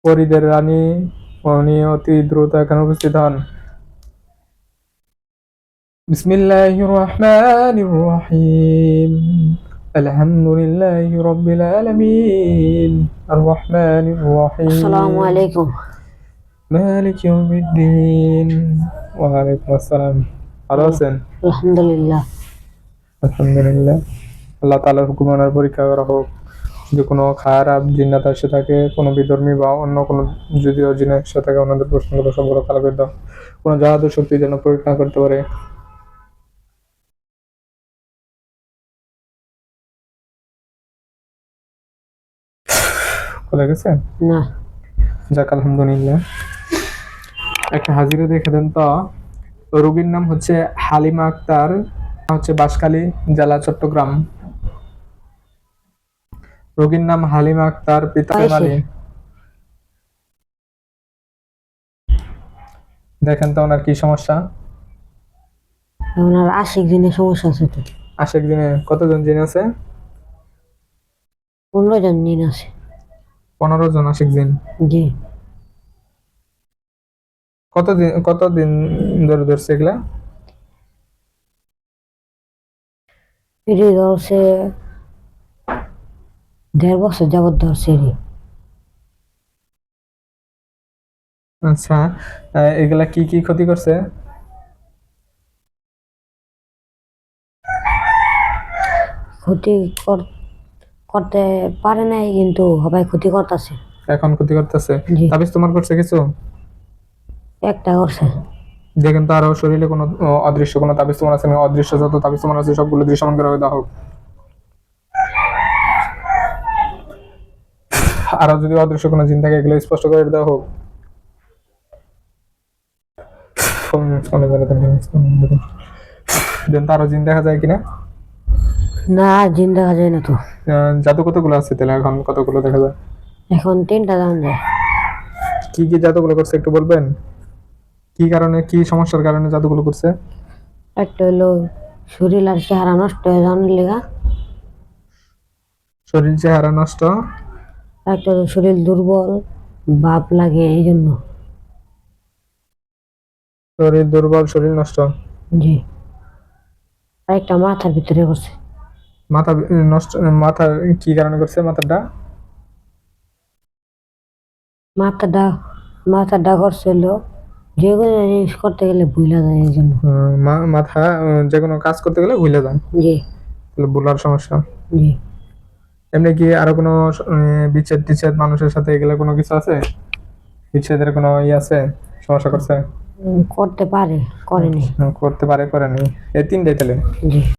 পরীদের রানী, উনি অতি দ্রুত এখানে উপস্থিত হন। বিসমিল্লাহির রহমানির রহিম। আলহামদুলিল্লাহি রাব্বিল আলামিন, আর রহমানির রহিম, আসসালামু আলাইকুম। মালিক ইয়াউমিদ্দিন। ওয়া আলাইকুম আসসালাম। ভালো আছেন? আলহামদুলিল্লাহ। আলহামদুলিল্লাহ। আল্লাহ তাআলার হুকুম আর পরীক্ষা করা হোক। যে কোনো খারাপ জিন্নাত এসে থাকে, কোনো বিধর্মী বা অন্য কোনো যদি জিন এসে থাকে, ওনাদের প্রশ্নগুলো সবগুলো খারাপ করে দাও। কোনো জাদু শক্তি যেন প্রয়োগ না করতে পারে। বলে গেছে? না, যাক আলহামদুলিল্লাহ। একটা হাজিরা দেখে দেন তো। রোগীর নাম হচ্ছে হালিমা আক্তার, হচ্ছে বাঁশখালী জেলা, চট্টগ্রাম। রোগীর নাম হালিমা আক্তার, পিতা আলী। দেখেন তো ওনার কি সমস্যা। ওনার আশিক দিনের সমস্যা আছে তো। আশেক দিনে কতজন জিন আছে? 15 জন দিন আছে। 15 জন আশেক জিন। জি। কতদিন ধরে ধরছে এগুলা? এটি ধরছে 1.5 বছর যাবত ধরছে এটি। আচ্ছা, এগুলা কি কি ক্ষতি করছে? ক্ষতি করতে পারে নাই, কিন্তু সবাই ক্ষতি করতেছে। এখন ক্ষতি করতেছে। জি। তাবিজ তোমার করছে কিছু? একটা করছে। দেখেন তো আরো শরীরে কোনো অদৃশ্য কোনো তাবিজ তোমার আছে? অদৃশ্য যত তাবিজ তোমার আছে সবগুলো দৃশ্যমান করে দেওয়া হোক। আরো যদি অদৃশ্য কোনো জিন থাকে এগুলো স্পষ্ট করে দেওয়া হোক। দেন তো আরো জিন দেখা যায় কিনা? না, জিন দেখা যায় না তো। জাদু কতগুলো আছে তাহলে? এখন কতগুলো দেখা যায়? এখন 3টা জানা যায়। কি কি জাদুগুলো করছে একটু বলবেন? কি কারণে, কি সমস্যার কারণে জাদুগুলো করছে? একটা হলো শরীর আর চেহারা নষ্ট হয়ে যাওয়ার লেগা। শরীর চেহারা নষ্ট। একটা হলো শরীর দুর্বল ভাব লাগে, এই জন্য। শরীর দুর্বল, শরীর নষ্ট। জি। আর একটা মাথার ভিতরে করছে। মাথা নষ্ট? মাথা কি কারণে করছে মাথাটা? মাথাটা মাথাটা করছিল যে কোনো জিনিস করতে গেলে ভুলা যায়, এই জন্য। মাথা যে কোনো কাজ করতে গেলে ভুলে যায়, জি। তাহলে ভুলার সমস্যা। জি। এমনি কি আরো কোনো বিচ্ছেদ টিচ্ছেদ মানুষের সাথে এগুলো কোনো কিছু আছে? বিচ্ছেদের কোনো আছে? সমস্যা করছে? করতে পারে, করেনি। করতে পারে, করেনি, এই তিনটাই তাহলে। জি।